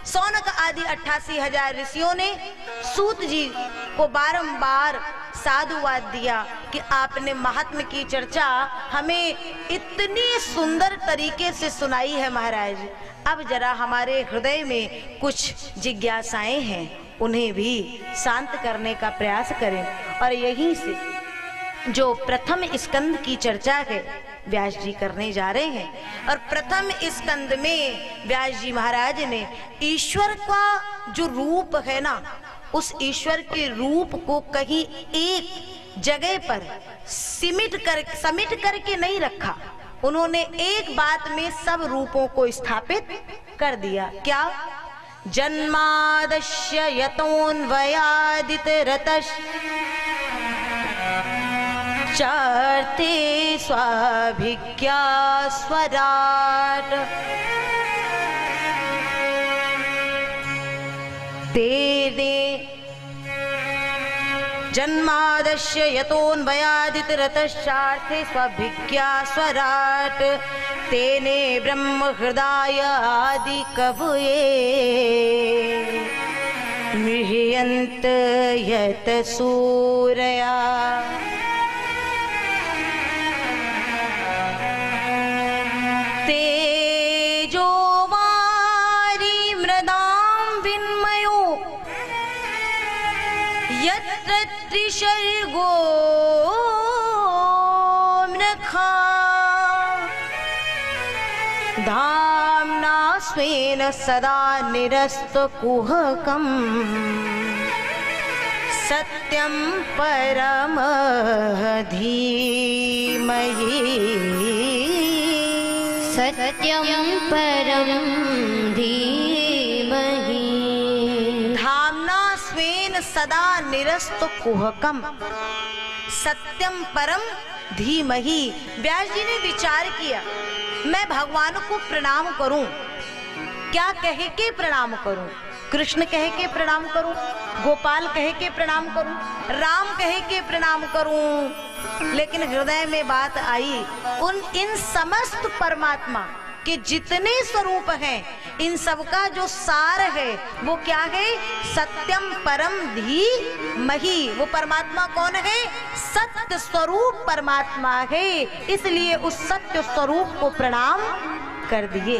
सौनक आदि 88,000 ऋषियों ने सूत जी को बारंबार साधुवाद दिया कि आपने महात्म की चर्चा हमें इतनी सुंदर तरीके से सुनाई है महाराज, अब जरा हमारे हृदय में कुछ जिज्ञासाएं हैं, उन्हें भी शांत करने का प्रयास करें। और यहीं से जो प्रथम स्कंद की चर्चा है व्यास जी करने जा रहे हैं। और प्रथम स्कंद में व्यास जी महाराज ने ईश्वर का जो रूप है ना, उस ईश्वर के रूप को कहीं एक जगह पर समिट करके नहीं रखा, उन्होंने एक बात में सब रूपों को स्थापित कर दिया। क्या? जन्मादस्य यतोन्वयादित रतश् चार्ते स्वाभिज्ञा स्वराट तेने जन्मादस्य यतोन्वयादित रतश्चार्थे स्वाभिज्ञा स्वराट तेने ब्रह्म हृदय आदि कवये मृह्यन्त यत सूरया। तेजो वारी मृदां विन्मयो यत्र त्रिशर्गो मृखा धाम्ना स्वेन सदा निरस्तकुहकम् सत्यं परम धीमहि सत्यं परम धीमहि धाम्ना स्वेन सदा निरस्तकुहकम् सत्यम परम धीमहि। व्यास जी ने विचार किया, मैं भगवान को प्रणाम करूं, क्या कह के प्रणाम करूं? कृष्ण कह के प्रणाम करूं, गोपाल कह के प्रणाम करूं, राम कह के प्रणाम करूं? लेकिन हृदय में बात आई, इन समस्त परमात्मा के जितने स्वरूप हैं, इन सब का जो सार है वो क्या है? सत्यम परम धीमहि। वो परमात्मा कौन है? सत्य स्वरूप परमात्मा है। इसलिए उस सत्य स्वरूप को प्रणाम कर दिए।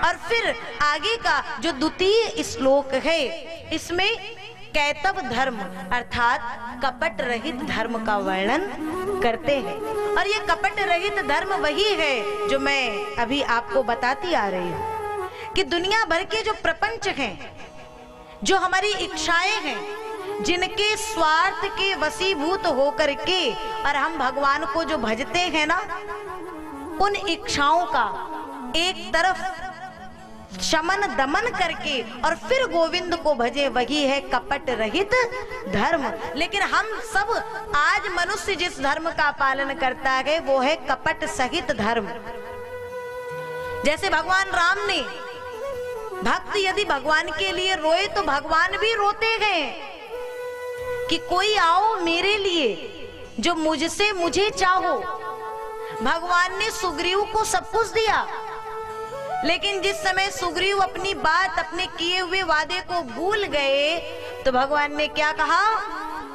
और फिर आगे का जो द्वितीय श्लोक है, इसमें कैतव धर्म अर्थात कपट रहित धर्म का वर्णन करते हैं। और ये कपट रहित धर्म वही है जो मैं अभी आपको बताती आ रही हूँ कि दुनिया भर के जो प्रपंच हैं, जो हमारी इच्छाएं हैं, जिनके स्वार्थ के वशीभूत होकर के और हम भगवान को जो भजते हैं ना, उन इच्छाओं का एक तरफ शमन दमन करके और फिर गोविंद को भजे, वही है कपट रहित धर्म। लेकिन हम सब आज मनुष्य जिस धर्म का पालन करता है वो है कपट सहित धर्म। जैसे भगवान राम ने, भक्त यदि भगवान के लिए रोए तो भगवान भी रोते हैं कि कोई आओ मेरे लिए जो मुझसे मुझे चाहो। भगवान ने सुग्रीव को सब कुछ दिया, लेकिन जिस समय सुग्रीव अपनी बात, अपने किए हुए वादे को भूल गए तो भगवान ने क्या कहा?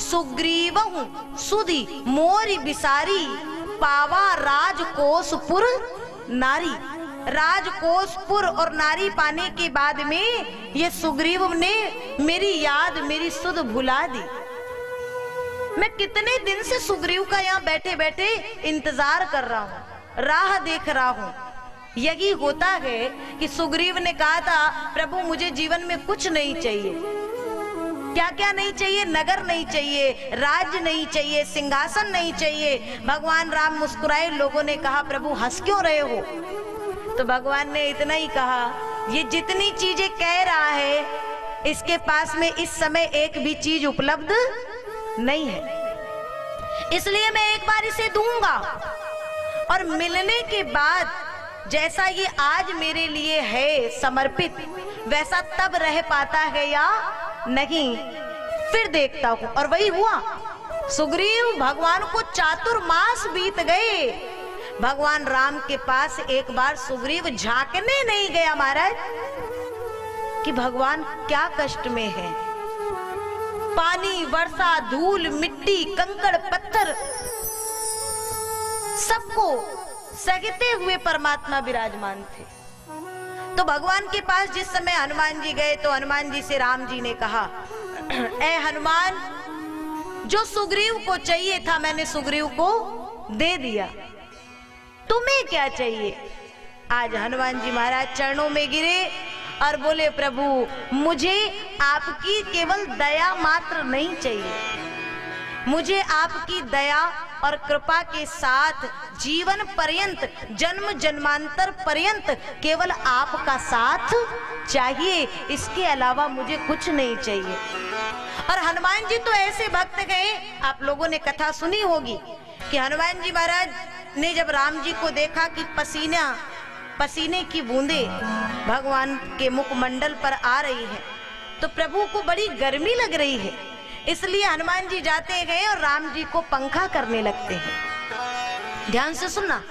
सुग्रीवहु सुधि मोरि बिसारी पावा राजकोसपुर नारी। राजकोसपुर और नारी पाने के बाद में ये सुग्रीव ने मेरी याद, मेरी सुध भुला दी। मैं कितने दिन से सुग्रीव का यहाँ बैठे बैठे इंतजार कर रहा हूँ, राह देख रहा हूँ। यही होता है कि सुग्रीव ने कहा था, प्रभु मुझे जीवन में कुछ नहीं चाहिए। क्या क्या नहीं चाहिए? नगर नहीं चाहिए, राज्य नहीं चाहिए, सिंहासन नहीं चाहिए। भगवान राम मुस्कुराए। लोगों ने कहा, प्रभु हंस क्यों रहे हो? तो भगवान ने इतना ही कहा, ये जितनी चीजें कह रहा है, इसके पास में इस समय एक भी चीज उपलब्ध नहीं है, इसलिए मैं एक बार इसे दूंगा और मिलने के बाद जैसा ये आज मेरे लिए है समर्पित, वैसा तब रह पाता है या नहीं, फिर देखता हूं। और वही हुआ। सुग्रीव भगवान को चातुर्मास बीत गए, भगवान राम के पास एक बार सुग्रीव झांकने नहीं गया महाराज। कि भगवान क्या कष्ट में है। पानी, वर्षा, धूल, मिट्टी, कंकड़, पत्थर सबको सहते हुए परमात्मा विराजमान थे। तो भगवान के पास जिस समय हनुमान जी गए तो हनुमान जी से राम जी ने कहा, ऐ हनुमान, जो सुग्रीव को चाहिए था मैंने सुग्रीव को दे दिया, तुम्हें क्या चाहिए। आज हनुमान जी महाराज चरणों में गिरे और बोले, प्रभु मुझे आपकी केवल दया मात्र नहीं चाहिए, मुझे आपकी दया और कृपा के साथ जीवन पर्यंत, जन्म जन्मांतर पर्यंत केवल आपका साथ चाहिए, इसके अलावा मुझे कुछ नहीं चाहिए। और हनुमान जी तो ऐसे भक्त गए, आप लोगों ने कथा सुनी होगी कि हनुमान जी महाराज ने जब राम जी को देखा कि पसीने की बूंदे भगवान के मुखमंडल पर आ रही है, तो प्रभु को बड़ी गर्मी लग रही है, इसलिए हनुमान जी जाते गए और राम जी को पंखा करने लगते हैं। ध्यान से सुनना।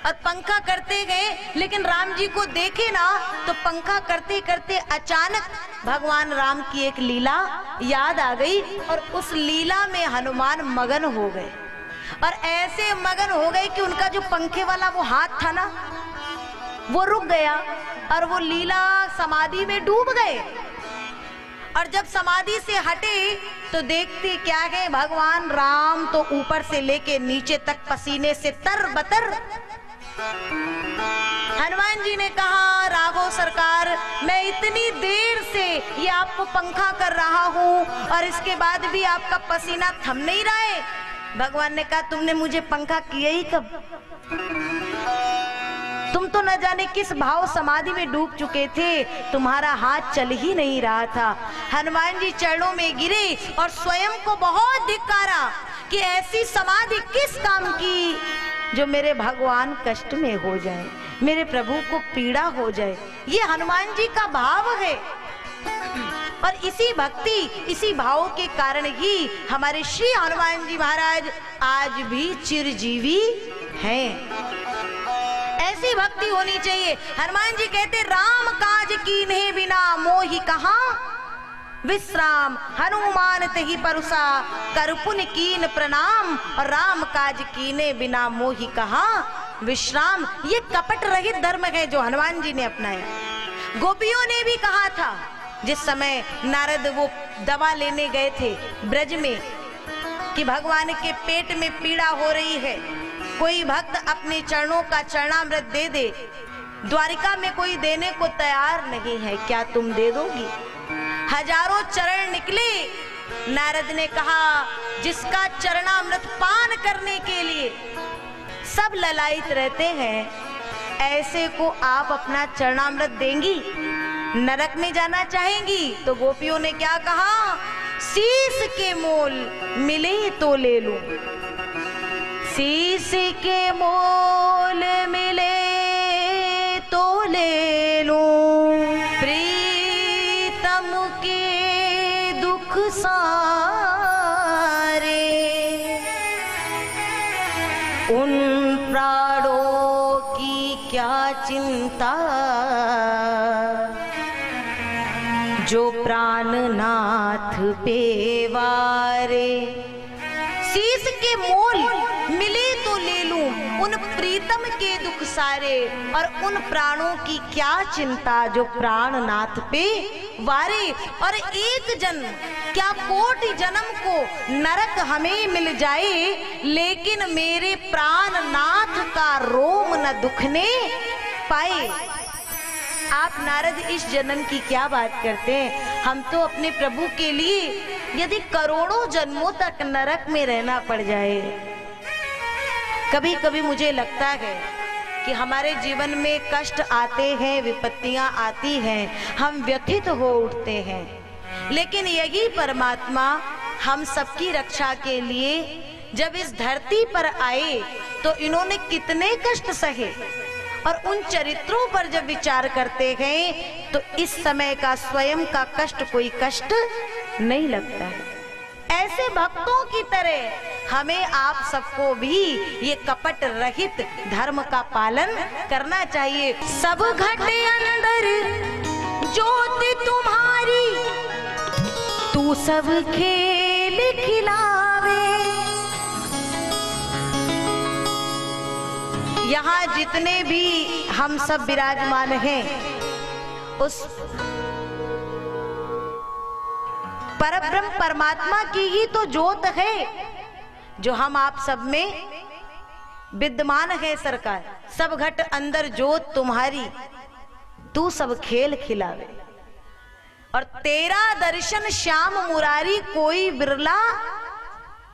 और पंखा करते गए, लेकिन राम जी को देखे ना तो पंखा करते करते अचानक भगवान राम की एक लीला याद आ गई और उस लीला में हनुमान मगन हो गए। और ऐसे मगन हो गए कि उनका जो पंखे वाला वो हाथ था ना, वो रुक गया और वो लीला समाधि में डूब गए। और जब समाधि से हटे तो देखते क्या है, भगवान राम तो ऊपर से लेके नीचे तक पसीने से तरबतर। हनुमान जी ने कहा, राघव सरकार, मैं इतनी देर से ये आपको पंखा कर रहा हूँ और इसके बाद भी आपका पसीना थम नहीं रहा है। भगवान ने कहा, तुमने मुझे पंखा किया ही कब? तुम तो न जाने किस भाव समाधि में डूब चुके थे, तुम्हारा हाथ चल ही नहीं रहा था। हनुमान जी चरणों में गिरे और स्वयं को बहुत धिक्कारा कि ऐसी समाधि किस काम की जो मेरे भगवान कष्ट में हो जाए, मेरे प्रभु को पीड़ा हो जाए। ये हनुमान जी का भाव है। और इसी भक्ति, इसी भाव के कारण ही हमारे श्री हनुमान जी महाराज आज भी चिरजीवी हैं। ऐसी भक्ति होनी चाहिए। हनुमान जी कहते, राम काज कीन्हे बिना मोहि कहाँ विश्राम, हनुमान तेहि परुसा कर पुन कीन प्रणाम। और राम काज कीने बिना मोहि कहाँ विश्राम, ये कपट रहित धर्म है जो हनुमान जी ने अपनाया। गोपियों ने भी कहा था, जिस समय नारद वो दवा लेने गए थे ब्रज में कि भगवान के पेट में पीड़ा हो रही है, कोई भक्त अपने चरणों का चरणामृत दे दे, द्वारिका में कोई देने को तैयार नहीं है, क्या तुम दे दोगी? हजारों चरण निकले। नारद ने कहा, जिसका चरणामृत पान करने के लिए सब ललायित रहते हैं, ऐसे को आप अपना चरणामृत देंगी? नरक में जाना चाहेंगी? तो गोपियों ने क्या कहा, शीश के मोल मिले तो ले लूं, शीश के मोल मिले तो ले लूं, प्रीतम के दुख सारे उन प्राणों की क्या चिंता, जो प्राणनाथ पे वारे। शीश के मोल मिले तो ले लूं, उन प्रीतम के दुख सारे, और उन प्राणों की क्या चिंता जो प्राणनाथ पे वारे। और एक जन्म क्या कोटि जन्म को नरक हमें मिल जाए, लेकिन मेरे प्राणनाथ का रोम न दुखने पाए। आप नारद इस जन्म की क्या बात करते हैं? हम तो अपने प्रभु के लिए यदि करोड़ों जन्मों तक नरक में रहना पड़ जाए। कभी कभी मुझे लगता है कि हमारे जीवन में कष्ट आते हैं, विपत्तियां आती हैं, हम व्यथित हो उठते हैं, लेकिन यही परमात्मा हम सबकी रक्षा के लिए जब इस धरती पर आए तो इन्होंने कितने कष्ट सहे। और उन चरित्रों पर जब विचार करते हैं तो इस समय का स्वयं का कष्ट कोई कष्ट नहीं लगता है। ऐसे भक्तों की तरह हमें आप सबको भी ये कपट रहित धर्म का पालन करना चाहिए। सब घट अंदर ज्योति तुम्हारी सब खेल खिलावे। यहाँ जितने भी हम सब विराजमान हैं, उस परब्रह्म परमात्मा की ही तो ज्योत है जो हम आप सब में विद्यमान है। सरकार, सब घट अंदर ज्योत तुम्हारी, तू सब खेल खिलावे। और तेरा दर्शन श्याम मुरारी कोई बिरला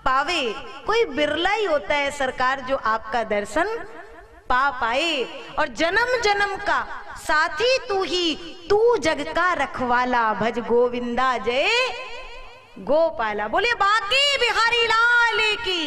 पावे। कोई बिरला ही होता है सरकार जो आपका दर्शन पा पाए। और जन्म जन्म का साथी तू ही, तू जग का रखवाला, भज गोविंदा जय गोपाला। बोले बाकी बिहारी लाल की।